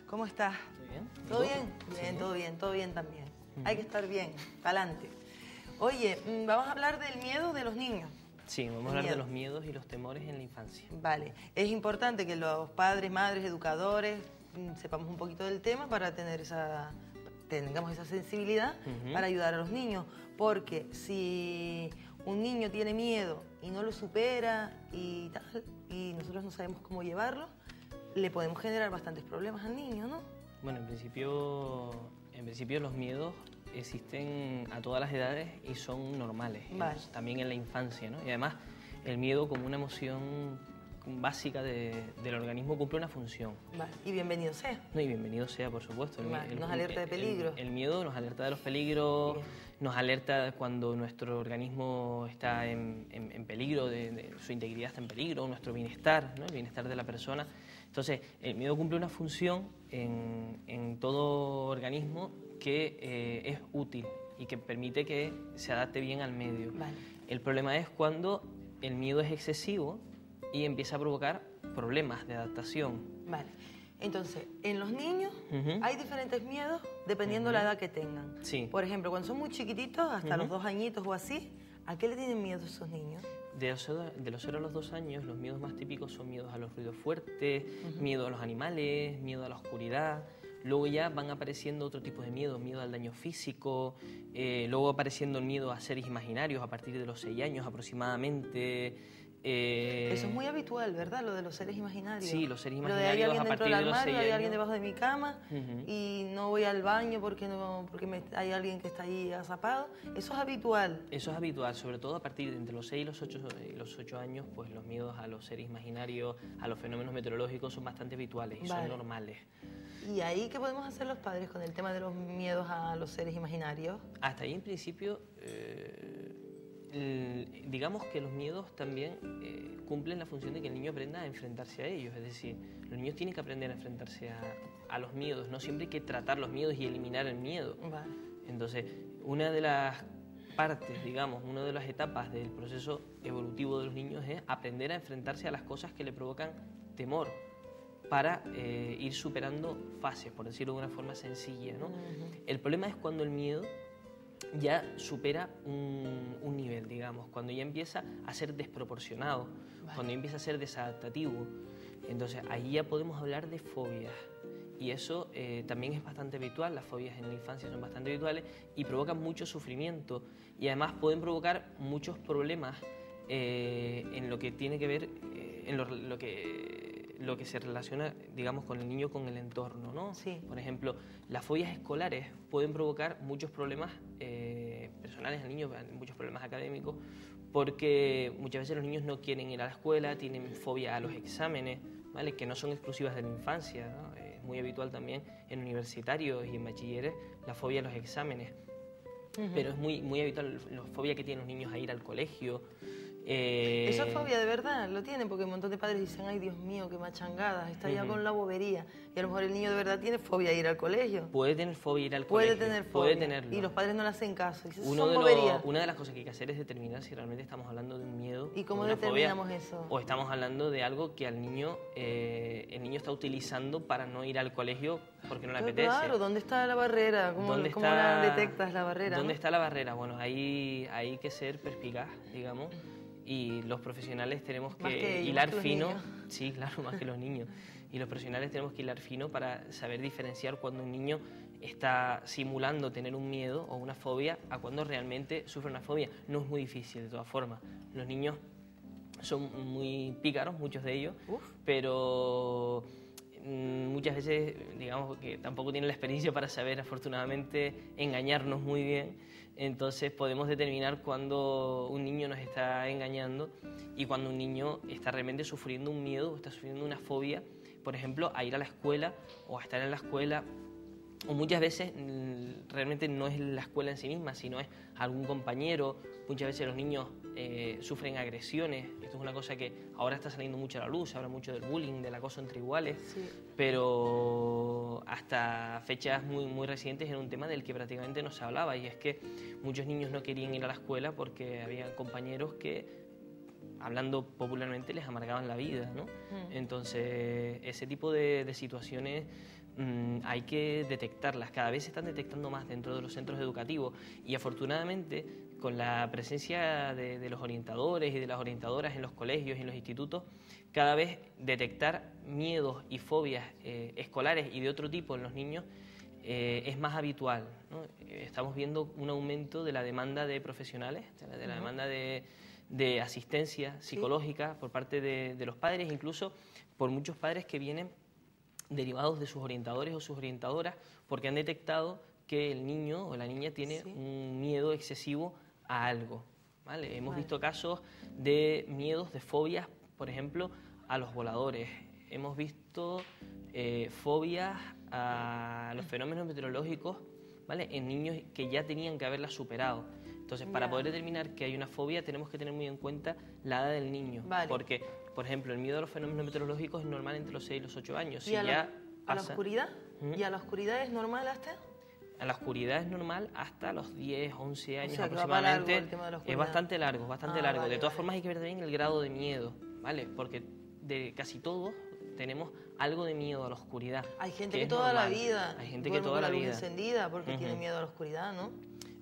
¿Cómo estás? ¿Muy bien? ¿Todo bien? Bien, Sí. todo bien también. Hay que estar bien, pa'lante. Oye, vamos a hablar del miedo de los niños. Sí, vamos a hablar de los miedos y los temores en la infancia. Vale, es importante que los padres, madres, educadores sepamos un poquito del tema para tengamos esa sensibilidad para ayudar a los niños, porque si un niño tiene miedo y no lo supera y tal, y nosotros no sabemos cómo llevarlo, le podemos generar bastantes problemas al niño, ¿no? Bueno, en principio los miedos existen a todas las edades y son normales, Vale. también en la infancia, ¿no? Y además el miedo como una emoción básica del organismo cumple una función. Vale, y bienvenido sea. No, y bienvenido sea, por supuesto. Vale, nos alerta de peligro. El miedo nos alerta de los peligros, Bien. nos alerta cuando nuestro organismo está en peligro, de su integridad está en peligro, nuestro bienestar, ¿no? El bienestar de la persona. Entonces, el miedo cumple una función en todo organismo que es útil y que permite que se adapte bien al medio. Vale. El problema es cuando el miedo es excesivo y empieza a provocar problemas de adaptación. Vale. Entonces, en los niños Ujú. hay diferentes miedos dependiendo la edad que tengan. Sí. Por ejemplo, cuando son muy chiquititos, hasta los 2 añitos o así, ¿a qué le tienen miedo esos niños? De los 0 a los 2 años, los miedos más típicos son miedos a los ruidos fuertes, miedo a los animales, miedo a la oscuridad. Luego ya van apareciendo otro tipo de miedo, miedo al daño físico, luego apareciendo el miedo a seres imaginarios a partir de los 6 años aproximadamente. Eso es muy habitual, ¿verdad? Lo de los seres imaginarios. Sí, los seres Lo de hay imaginarios alguien a dentro partir del de los armario, 6 hay años. alguien debajo de mi cama Ujú. y no voy al baño porque hay alguien que está ahí agazapado. Eso es habitual. Eso es habitual, sobre todo a partir de entre los 6 y los 8 años, pues los miedos a los seres imaginarios, a los fenómenos meteorológicos son bastante habituales y Vale. son normales. ¿Y ahí qué podemos hacer los padres con el tema de los miedos a los seres imaginarios? Hasta ahí, en principio, digamos que los miedos también cumplen la función de que el niño aprenda a enfrentarse a ellos. Es decir, los niños tienen que aprender a enfrentarse a los miedos. No siempre hay que tratar los miedos y eliminar el miedo. Vale. Entonces, una de las partes, digamos, una de las etapas del proceso evolutivo de los niños es aprender a enfrentarse a las cosas que le provocan temor, para ir superando fases, por decirlo de una forma sencilla, ¿no? El problema es cuando el miedo ya supera un nivel, digamos, cuando ya empieza a ser desproporcionado, cuando ya empieza a ser desadaptativo. Entonces ahí ya podemos hablar de fobias y eso también es bastante habitual. Las fobias en la infancia son bastante habituales y provocan mucho sufrimiento y además pueden provocar muchos problemas en lo que tiene que ver, en lo que se relaciona, digamos, con el niño, con el entorno, ¿no? Sí. Por ejemplo, las fobias escolares pueden provocar muchos problemas personales al niño, muchos problemas académicos, porque muchas veces los niños no quieren ir a la escuela, tienen fobia a los exámenes, ¿vale? Que no son exclusivas de la infancia, ¿no? Es muy habitual también en universitarios y en bachilleres la fobia a los exámenes. Pero es muy habitual la fobia que tienen los niños a ir al colegio. Eso es fobia de verdad, lo tienen, porque un montón de padres dicen, ay Dios mío, qué machangadas, está ya con la bobería. Y a lo mejor el niño de verdad tiene fobia a ir al colegio. Puede tener fobia a ir al Puede colegio. tener fobia. Puede tenerlo. Y los padres no le hacen caso. Dicen, Una son boberías. de las cosas que hay que hacer es determinar si realmente estamos hablando de un miedo. ¿Y cómo de una determinamos fobia, eso? O estamos hablando de algo que al niño, el niño está utilizando para no ir al colegio porque no le apetece. Claro, ¿dónde está la barrera? ¿Cómo la detectas la barrera? ¿Dónde está la barrera? Bueno, ahí hay que ser perspicaz, digamos, y los profesionales tenemos que hilar fino. Sí, claro, más que los niños. Y los profesionales tenemos que hilar fino para saber diferenciar cuando un niño está simulando tener un miedo o una fobia a cuando realmente sufre una fobia. No es muy difícil, de todas formas. Los niños son muy pícaros, muchos de ellos, pero muchas veces, digamos, que tampoco tienen la experiencia para saber, afortunadamente, engañarnos muy bien. Entonces podemos determinar cuando un niño nos está engañando y cuando un niño está realmente sufriendo un miedo o está sufriendo una fobia, por ejemplo, a ir a la escuela o a estar en la escuela. O muchas veces realmente no es la escuela en sí misma, sino es algún compañero. Muchas veces los niños sufren agresiones. Esto es una cosa que ahora está saliendo mucho a la luz, se habla mucho del bullying, del acoso entre iguales, Sí. pero hasta fechas muy recientes era un tema del que prácticamente no se hablaba, y es que muchos niños no querían ir a la escuela porque había compañeros que hablando popularmente, les amargaban la vida, ¿no? Entonces, ese tipo de situaciones hay que detectarlas. Cada vez se están detectando más dentro de los centros educativos y afortunadamente con la presencia de los orientadores y de las orientadoras en los colegios y en los institutos, cada vez detectar miedos y fobias escolares y de otro tipo en los niños es más habitual, ¿no? Estamos viendo un aumento de la demanda de profesionales, de la demanda de asistencia psicológica por parte de los padres, incluso por muchos padres que vienen derivados de sus orientadores o sus orientadoras porque han detectado que el niño o la niña tiene un miedo excesivo a algo, ¿vale? Hemos visto casos de miedos, de fobias, por ejemplo, a los voladores. Hemos visto fobias a los fenómenos meteorológicos, ¿vale? En niños que ya tenían que haberlas superado. Entonces, para poder determinar que hay una fobia, tenemos que tener muy en cuenta la edad del niño. Porque, por ejemplo, el miedo a los fenómenos meteorológicos es normal entre los 6 y los 8 años. ¿Y a la oscuridad? ¿Y a la oscuridad es normal hasta? A la oscuridad es normal hasta los 10, 11 años aproximadamente. Es bastante largo, bastante largo. De todas formas, hay que ver también el grado de miedo, ¿vale? Porque de casi todos tenemos algo de miedo a la oscuridad. Hay gente que toda la vida duerme con la luz encendida porque tiene miedo a la oscuridad, ¿no?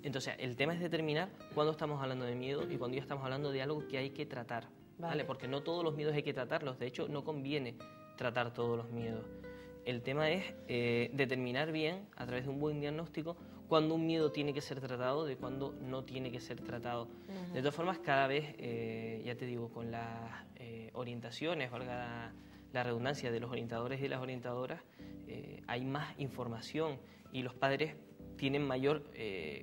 Entonces, el tema es determinar cuándo estamos hablando de miedo y cuándo ya estamos hablando de algo que hay que tratar, ¿vale? Porque no todos los miedos hay que tratarlos. De hecho, no conviene tratar todos los miedos. El tema es determinar bien, a través de un buen diagnóstico, cuándo un miedo tiene que ser tratado de cuándo no tiene que ser tratado. De todas formas, cada vez, ya te digo, con las orientaciones, valga la redundancia, de los orientadores y las orientadoras, hay más información y los padres tienen mayor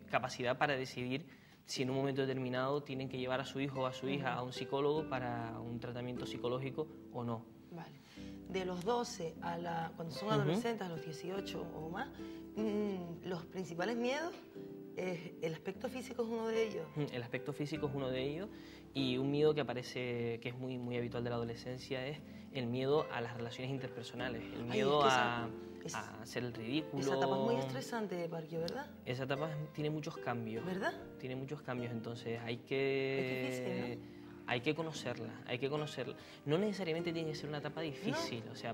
capacidad para decidir si en un momento determinado tienen que llevar a su hijo o a su hija a un psicólogo para un tratamiento psicológico o no. Vale. De los 12 cuando son adolescentes, a los 18 o más, los principales miedos, el aspecto físico es uno de ellos. El aspecto físico es uno de ellos y un miedo que aparece, que es muy, muy habitual de la adolescencia, es el miedo a las relaciones interpersonales, el miedo a hacer el ridículo. Esa etapa es muy estresante, Parque, ¿verdad? Esa etapa tiene muchos cambios. ¿Verdad? Tiene muchos cambios, entonces hay que... Es difícil, ¿no? Hay que conocerla, hay que conocerla. No necesariamente tiene que ser una etapa difícil, o sea,